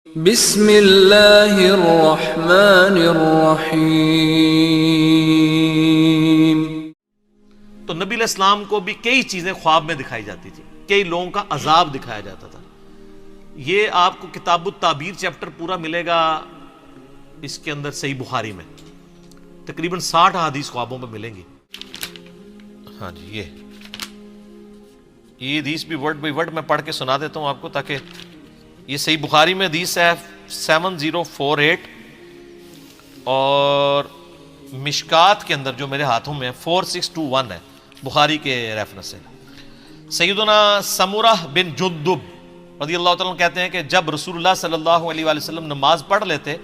بسم اللہ الرحمن الرحیم۔ تو نبی علیہ السلام کو بھی کئی چیزیں خواب میں دکھائی جاتی تھی، کئی لوگوں کا عذاب دکھایا جاتا تھا۔ یہ آپ کو کتاب التعبیر چیپٹر پورا ملے گا اس کے اندر صحیح بخاری میں، تقریباً 60 احادیث خوابوں میں ملیں گی۔ ہاں جی، یہ حدیث بھی ورڈ بائی ورڈ میں پڑھ کے سنا دیتا ہوں آپ کو، تاکہ یہ صحیح بخاری میں حدیث ہے 7048، اور مشکات کے اندر جو میرے ہاتھوں میں 4621 ہے، بخاری کے ریفرنس سے۔ سیدنا سمورہ بن جندب رضی اللہ تعالیٰ عنہ کہتے ہیں کہ جب رسول اللہ صلی اللہ علیہ وآلہ وسلم نماز پڑھ لیتے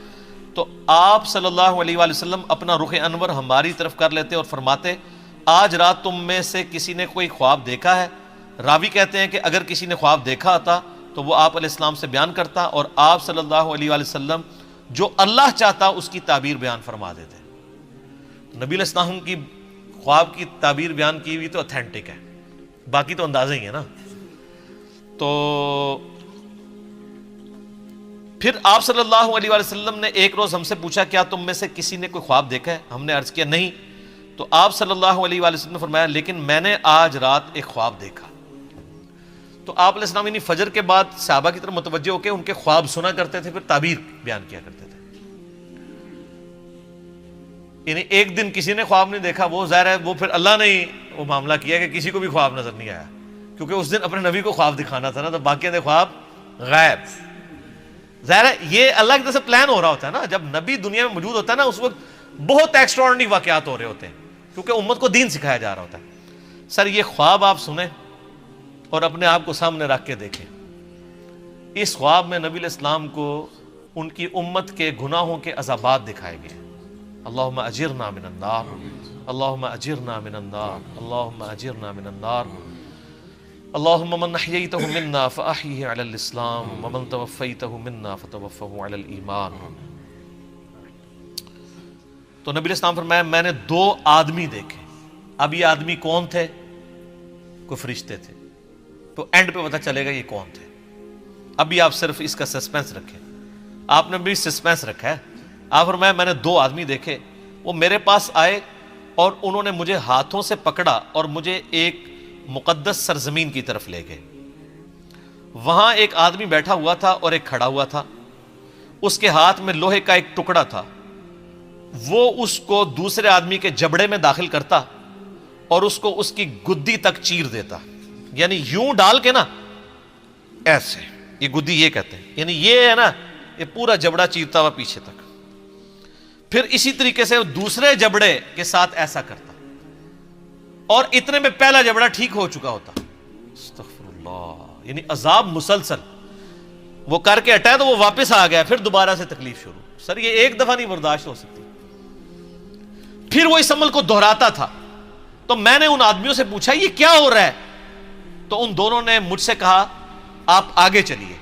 تو آپ صلی اللہ علیہ وآلہ وسلم اپنا رخ انور ہماری طرف کر لیتے اور فرماتے، آج رات تم میں سے کسی نے کوئی خواب دیکھا ہے؟ راوی کہتے ہیں کہ اگر کسی نے خواب دیکھا ہوتا تو وہ آپ علیہ السلام سے بیان کرتا، اور آپ صلی اللہ علیہ وآلہ وسلم جو اللہ چاہتا اس کی تعبیر بیان فرما دیتے۔ نبی علیہ السلام کی خواب کی تعبیر بیان کی ہوئی تو اتھینٹک ہے، باقی تو اندازہ ہی ہے نا۔ تو پھر آپ صلی اللہ علیہ وآلہ وسلم نے ایک روز ہم سے پوچھا، کیا تم میں سے کسی نے کوئی خواب دیکھا ہے؟ ہم نے عرض کیا نہیں، تو آپ صلی اللہ علیہ وآلہ وسلم نے فرمایا، لیکن میں نے آج رات ایک خواب دیکھا۔ تو آپ علیہ السلام یعنی فجر کے بعد صحابہ کی طرف متوجہ ہو کے ان کے خواب سنا کرتے تھے، پھر تعبیر بیان کیا کرتے تھے۔ یعنی ایک دن کسی نے خواب نہیں دیکھا، وہ ظاہر ہے وہ پھر اللہ نے ہی وہ معاملہ کیا کہ کسی کو بھی خواب نظر نہیں آیا، کیونکہ اس دن اپنے نبی کو خواب دکھانا تھا نا، تو باقی دے خواب غائب۔ ظاہر ہے یہ اللہ کی طرف سے پلان ہو رہا ہوتا ہے نا، جب نبی دنیا میں موجود ہوتا ہے نا اس وقت بہت ایکسٹراڈنری واقعات ہو رہے ہوتے ہیں، کیونکہ امت کو دین سکھایا جا رہا ہوتا ہے۔ سر یہ خواب آپ سنیں اور اپنے آپ کو سامنے رکھ کے دیکھیں، اس خواب میں نبی علیہ السلام کو ان کی امت کے گناہوں کے عذابات دکھائے گئے۔ اللہم اجرنا من النار، اللہم اجرنا من النار، اللہم اجرنا من النار، اللہم من احییتہ منا فاحیہ علی الاسلام ومن توفیتہ منا فتوفہ علی الایمان۔ تو نبی علیہ السلام فرمایا، میں نے 2 آدمی دیکھے۔ اب یہ آدمی کون تھے؟ کوئی فرشتے تھے، تو اینڈ پہ پتہ چلے گا یہ کون تھے۔ ابھی آپ صرف اس کا سسپینس رکھیں، آپ نے بھی سسپینس رکھا ہے۔ آپ فرمایا میں نے 2 آدمی دیکھے، وہ میرے پاس آئے اور انہوں نے مجھے ہاتھوں سے پکڑا اور مجھے ایک مقدس سرزمین کی طرف لے گئے۔ وہاں ایک آدمی بیٹھا ہوا تھا اور ایک کھڑا ہوا تھا، اس کے ہاتھ میں لوہے کا ایک ٹکڑا تھا، وہ اس کو دوسرے آدمی کے جبڑے میں داخل کرتا اور اس کو اس کی گدی تک چیر دیتا، یعنی یوں ڈال کے نا ایسے، یہ گدی یہ کہتے ہیں، یعنی یہ ہے نا یہ پورا جبڑا چیرتا ہوا پیچھے تک، پھر اسی طریقے سے دوسرے جبڑے کے ساتھ ایسا کرتا، اور اتنے میں پہلا جبڑا ٹھیک ہو چکا ہوتا۔ استغفر اللہ، یعنی عذاب مسلسل، وہ کر کے ہٹا تو وہ واپس آ گیا، پھر دوبارہ سے تکلیف شروع۔ سر یہ ایک دفعہ نہیں برداشت ہو سکتی، پھر وہ اس عمل کو دہراتا تھا۔ تو میں نے ان آدمیوں سے پوچھا یہ کیا ہو رہا ہے؟ تو ان دونوں نے مجھ سے کہا آپ آگے چلیے،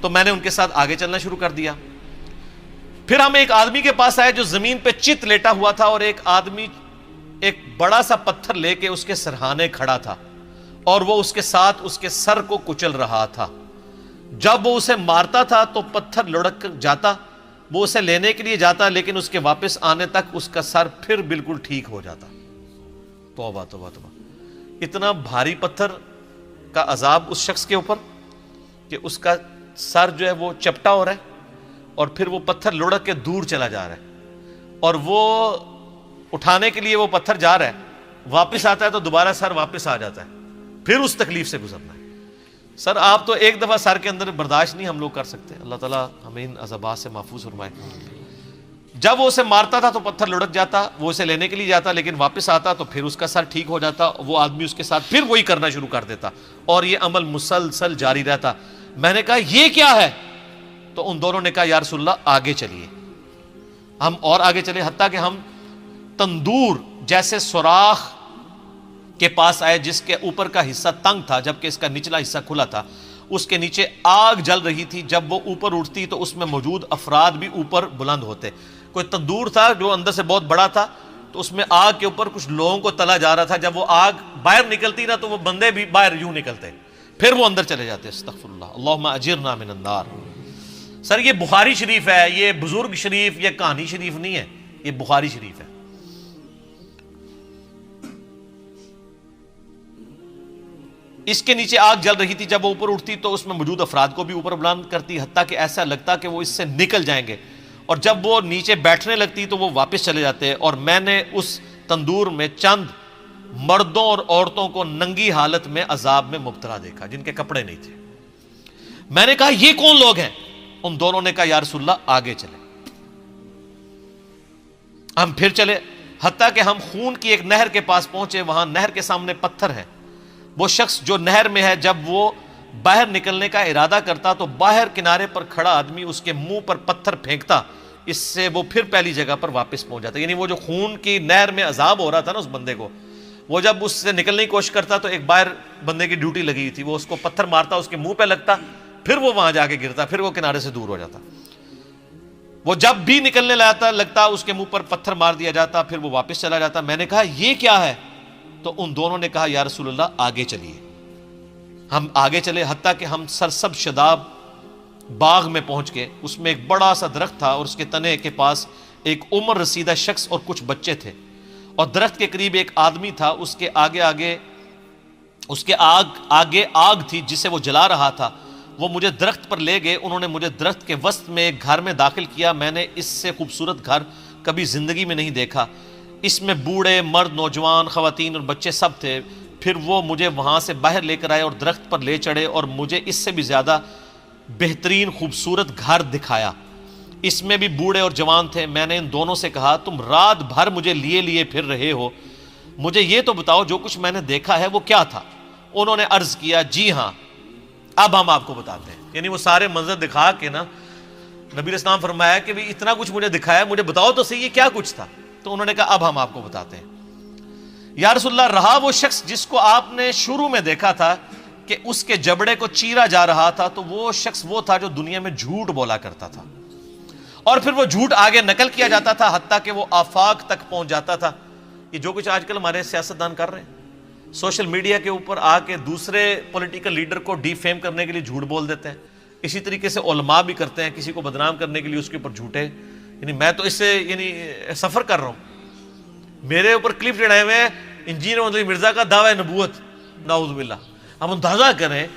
تو میں نے ان کے ساتھ آگے چلنا شروع کر دیا۔ پھر ہم ایک آدمی کے پاس آئے جو زمین پہ چت لیٹا ہوا تھا، اور ایک آدمی ایک بڑا سا پتھر لے کے اس کے سرہانے کھڑا تھا، اور وہ اس کے ساتھ اس کے سر کو کچل رہا تھا۔ جب وہ اسے مارتا تھا تو پتھر لڑک جاتا، وہ اسے لینے کے لیے جاتا، لیکن اس کے واپس آنے تک اس کا سر پھر بالکل ٹھیک ہو جاتا۔ توبہ توبہ توبہ، اتنا بھاری پتھر کا عذاب اس شخص کے اوپر کہ اس کا سر جو ہے وہ چپٹا ہو رہا ہے، اور پھر وہ پتھر لڑک کے دور چلا جا رہا ہے، اور وہ اٹھانے کے لیے وہ پتھر جا رہا ہے، واپس آتا ہے تو دوبارہ سر واپس آ جاتا ہے، پھر اس تکلیف سے گزرنا ہے۔ سر آپ تو ایک دفعہ سر کے اندر برداشت نہیں ہم لوگ کر سکتے، اللہ تعالیٰ ہمیں ان عذابات سے محفوظ فرمائے۔ جب وہ اسے مارتا تھا تو پتھر لڑک جاتا، وہ اسے لینے کے لیے جاتا، لیکن واپس آتا تو پھر اس کا سر ٹھیک ہو جاتا، وہ آدمی اس کے ساتھ پھر وہی کرنا شروع کر دیتا، اور یہ عمل مسلسل جاری رہتا۔ میں نے کہا یہ کیا ہے؟ تو ان دونوں نے کہا یا رسول اللہ آگے چلیے۔ ہم اور آگے چلے، حتیٰ کہ ہم تندور جیسے سوراخ کے پاس آئے جس کے اوپر کا حصہ تنگ تھا جبکہ اس کا نچلا حصہ کھلا تھا، اس کے نیچے آگ جل رہی تھی۔ جب وہ اوپر اٹھتی تو اس میں موجود افراد بھی اوپر بلند ہوتے۔ کوئی تندور تھا جو اندر سے بہت بڑا تھا، تو اس میں آگ کے اوپر کچھ لوگوں کو تلا جا رہا تھا۔ جب وہ آگ باہر نکلتی نا تو وہ بندے بھی باہر یوں نکلتے، پھر وہ اندر چلے جاتے. استغفر اللہ، اللہم اجرنا من النار. سر یہ بخاری شریف ہے، یہ بزرگ شریف، یہ کہانی شریف نہیں ہے، یہ بخاری شریف ہے. اس کے نیچے آگ جل رہی تھی، جب وہ اوپر اٹھتی تو اس میں موجود افراد کو بھی اوپر بلند کرتی، حتیٰ کہ ایسا لگتا کہ وہ اس سے نکل جائیں گے، اور جب وہ نیچے بیٹھنے لگتی تو وہ واپس چلے جاتے. اور میں نے اس تندور میں چند مردوں اور عورتوں کو ننگی حالت میں عذاب میں مبتلا دیکھا جن کے کپڑے نہیں تھے. میں نے کہا یہ کون لوگ ہیں؟ ان دونوں نے کہا یا رسول اللہ آگے چلے. ہم پھر چلے حتیٰ کہ ہم خون کی ایک نہر کے پاس پہنچے. وہاں نہر کے سامنے پتھر ہے. وہ شخص جو نہر میں ہے جب وہ باہر نکلنے کا ارادہ کرتا تو باہر کنارے پر کھڑا آدمی اس کے منہ پر پتھر پھینکتا، اس سے وہ پھر پہلی جگہ پر واپس پہنچ جاتا. یعنی وہ جو خون کی نہر میں عذاب ہو رہا تھا نا اس بندے کو، وہ جب اس سے نکلنے کی کوشش کرتا تو ایک باہر بندے کی ڈیوٹی لگی ہوئی تھی، وہ اس کو پتھر مارتا، اس کے منہ پہ لگتا، پھر وہ وہاں جا کے گرتا، پھر وہ کنارے سے دور ہو جاتا. وہ جب بھی نکلنے لگتا اس کے منہ پر پتھر مار دیا جاتا، پھر وہ واپس چلا جاتا. میں نے کہا یہ کیا ہے؟ تو ان دونوں نے کہا یا رسول اللہ آگے چلیے. ہم آگے چلے حتیٰ کہ ہم سرسب شداب باغ میں پہنچ گئے. اس میں ایک بڑا سا درخت تھا اور اس کے تنے کے پاس ایک عمر رسیدہ شخص اور کچھ بچے تھے، اور درخت کے قریب ایک آدمی تھا. اس کے آگے آگ تھی جسے وہ جلا رہا تھا. وہ مجھے درخت پر لے گئے. انہوں نے مجھے درخت کے وسط میں ایک گھر میں داخل کیا. میں نے اس سے خوبصورت گھر کبھی زندگی میں نہیں دیکھا. اس میں بوڑھے، مرد، نوجوان، خواتین اور بچے سب تھے. پھر وہ مجھے وہاں سے باہر لے کر آئے اور درخت پر لے چڑھے اور مجھے اس سے بھی زیادہ بہترین خوبصورت گھر دکھایا. اس میں بھی بوڑھے اور جوان تھے. میں نے ان دونوں سے کہا تم رات بھر مجھے لیے پھر رہے ہو، مجھے یہ تو بتاؤ جو کچھ میں نے دیکھا ہے وہ کیا تھا؟ انہوں نے عرض کیا جی ہاں اب ہم آپ کو بتاتے ہیں. یعنی وہ سارے منظر دکھا کے نا نبی علیہ السلام فرمایا کہ بھی اتنا کچھ مجھے دکھایا، مجھے بتاؤ تو صحیح یہ کیا کچھ تھا. تو انہوں نے کہا اب ہم آپ کو بتاتے ہیں. یا رسول اللہ رہا وہ شخص جس کو آپ نے شروع میں دیکھا تھا کہ اس کے جبڑے کو چیرا جا رہا تھا، تو وہ شخص وہ تھا جو دنیا میں جھوٹ بولا کرتا تھا، اور پھر وہ جھوٹ آگے نقل کیا جاتا تھا حتیٰ کہ وہ آفاق تک پہنچ جاتا تھا. یہ جو کچھ آج کل ہمارے سیاستدان کر رہے ہیں، سوشل میڈیا کے اوپر آ کے دوسرے پولیٹیکل لیڈر کو ڈی فیم کرنے کے لیے جھوٹ بول دیتے ہیں. اسی طریقے سے علماء بھی کرتے ہیں، کسی کو بدنام کرنے کے لیے اس کے اوپر جھوٹے. یعنی میں تو اس سے سفر کر رہا ہوں، میرے اوپر کلپ چڑھائے ہوئے ہیں انجینئر محمد علی مرزا کا دعوی نبوت، نعوذ باللہ. ہم اندازہ کریں،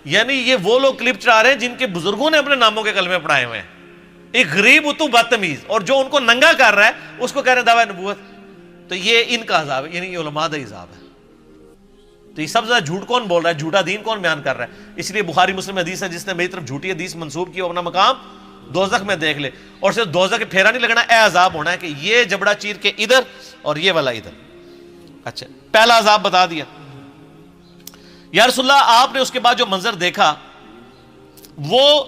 یعنی یہ وہ لوگ کلپ چڑھا رہے ہیں جن کے بزرگوں نے اپنے ناموں کے کلمے پڑھائے ہوئے ہیں. ایک غریب اتو بدتمیز، اور جو ان کو ننگا کر رہا ہے اس کو کہہ رہے ہیں دعوی نبوت. تو یہ ان کا عذاب ہے، یعنی یہ علماء کا عذاب ہے. تو یہ سب سے زیادہ جھوٹ کون بول رہا ہے؟ جھوٹا دین کون بیان کر رہا ہے؟ اس لیے بخاری مسلم حدیث ہے جس نے میری طرف جھوٹی حدیث منسوب کی وہ اپنا مقام دوزخ میں دیکھ لے. اور صرف دوزخ کے پھیرا نہیں لگنا، اے عذاب ہونا ہے کہ یہ جبڑا چیر کے ادھر اور یہ والا ادھر. اچھا پہلا عذاب بتا دیا. یا رسول اللہ آپ نے اس کے بعد جو منظر دیکھا وہ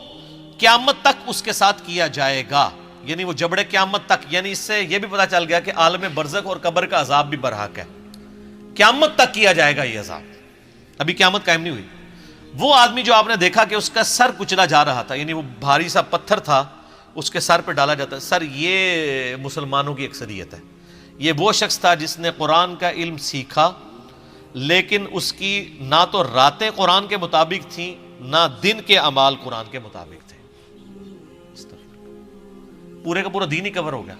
قیامت تک اس کے ساتھ کیا جائے گا. یعنی وہ جبڑے قیامت تک، یعنی اس سے یہ بھی پتا چل گیا کہ عالم برزخ اور قبر کا عذاب بھی برحق ہے. قیامت تک کیا جائے گا یہ عذاب، ابھی قیامت قائم نہیں ہوئی. وہ آدمی جو آپ نے دیکھا کہ اس کا سر کچلا جا رہا تھا، یعنی وہ بھاری سا پتھر تھا اس کے سر پہ ڈالا جاتا ہے. سر یہ مسلمانوں کی اکثریت ہے. یہ وہ شخص تھا جس نے قرآن کا علم سیکھا، لیکن اس کی نہ تو راتیں قرآن کے مطابق تھیں نہ دن کے اعمال قرآن کے مطابق تھے. پورے کا پورا دین ہی کور ہو گیا.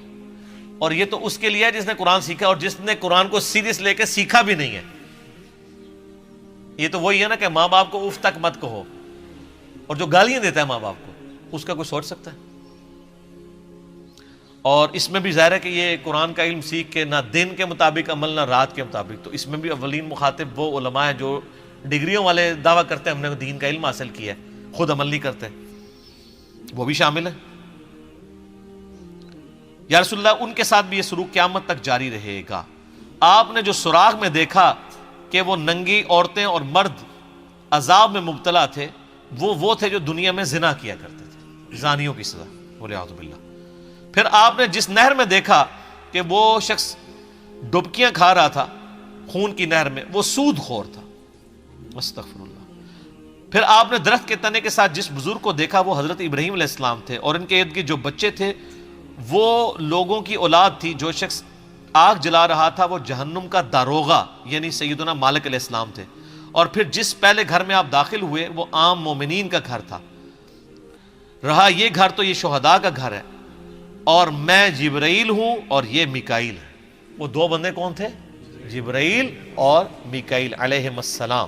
اور یہ تو اس کے لیے ہے جس نے قرآن سیکھا اور جس نے قرآن کو سیریس لے کے سیکھا بھی نہیں ہے. یہ تو وہی ہے نا کہ ماں باپ کو اف تک مت کہو، اور جو گالیاں دیتا ہے ماں باپ کو اس کا کوئی سوچ سکتا ہے؟ اور اس میں بھی ظاہر ہے کہ یہ قرآن کا علم سیکھ کے نہ دن کے مطابق عمل نہ رات کے مطابق. تو اس میں بھی اولین مخاطب وہ علماء ہیں جو ڈگریوں والے دعویٰ کرتے ہیں ہم نے دین کا علم حاصل کیا ہے، خود عمل نہیں کرتے، وہ بھی شامل ہے. یا رسول اللہ ان کے ساتھ بھی یہ سلوک قیامت تک جاری رہے گا. آپ نے جو سراغ میں دیکھا کہ وہ ننگی عورتیں اور مرد عذاب میں مبتلا تھے، وہ تھے جو دنیا میں زنا کیا کرتے تھے، زانیوں کی سزا، والعیاذ باللہ. پھر آپ نے جس نہر میں دیکھا کہ وہ شخص ڈبکیاں کھا رہا تھا خون کی نہر میں، وہ سود خور تھا. استغفر اللہ. پھر آپ نے درخت کے تنے کے ساتھ جس بزرگ کو دیکھا وہ حضرت ابراہیم علیہ السلام تھے، اور ان کے ارد گرد جو بچے تھے وہ لوگوں کی اولاد تھی. جو شخص آگ جلا رہا تھا وہ جہنم کا داروغہ یعنی سیدنا مالک علیہ السلام تھے، اور پھر جس پہلے گھر میں آپ داخل ہوئے وہ عام مومنین کا گھر تھا، رہا یہ گھر تو یہ شہداء کا گھر ہے، اور میں جبرائیل ہوں اور یہ میکائیل ہے۔ وہ دو بندے کون تھے؟ جبرائیل اور میکائیل علیہم السلام۔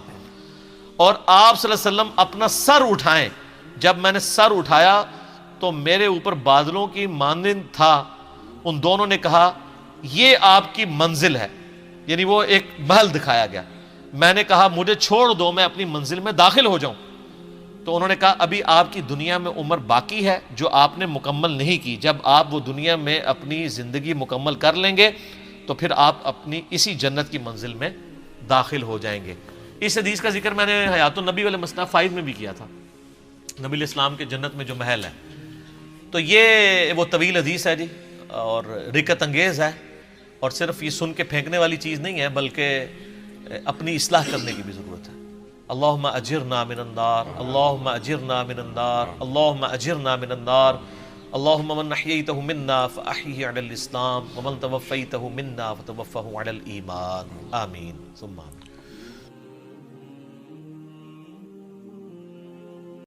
اور آپ صلی اللہ علیہ وسلم اپنا سر اٹھائیں، جب میں نے سر اٹھایا تو میرے اوپر بادلوں کی مانند تھا، ان دونوں نے کہا یہ آپ کی منزل ہے، یعنی وہ ایک محل دکھایا گیا۔ میں نے کہا مجھے چھوڑ دو، میں اپنی منزل میں داخل ہو جاؤں، تو انہوں نے کہا ابھی آپ کی دنیا میں عمر باقی ہے جو آپ نے مکمل نہیں کی، جب آپ وہ دنیا میں اپنی زندگی مکمل کر لیں گے تو پھر آپ اپنی اسی جنت کی منزل میں داخل ہو جائیں گے۔ اس حدیث کا ذکر میں نے حیات النبی والے مسنہ 5 میں بھی کیا تھا، نبی علیہ السلام کے جنت میں جو محل ہے۔ تو یہ وہ طویل حدیث ہے جی، اور رکت انگیز ہے، اور صرف یہ سن کے پھینکنے والی چیز نہیں ہے بلکہ اپنی اصلاح کرنے کی بھی ضرورت ہے۔ اللہم اجرنا من النار، اللہم اجرنا من النار، اللہم اجرنا من النار، اللہم من احییتہ منا فاحیہ علی الاسلام ومن توفیتہ منا فتوفہ علی الایمان، آمین ثم آمین۔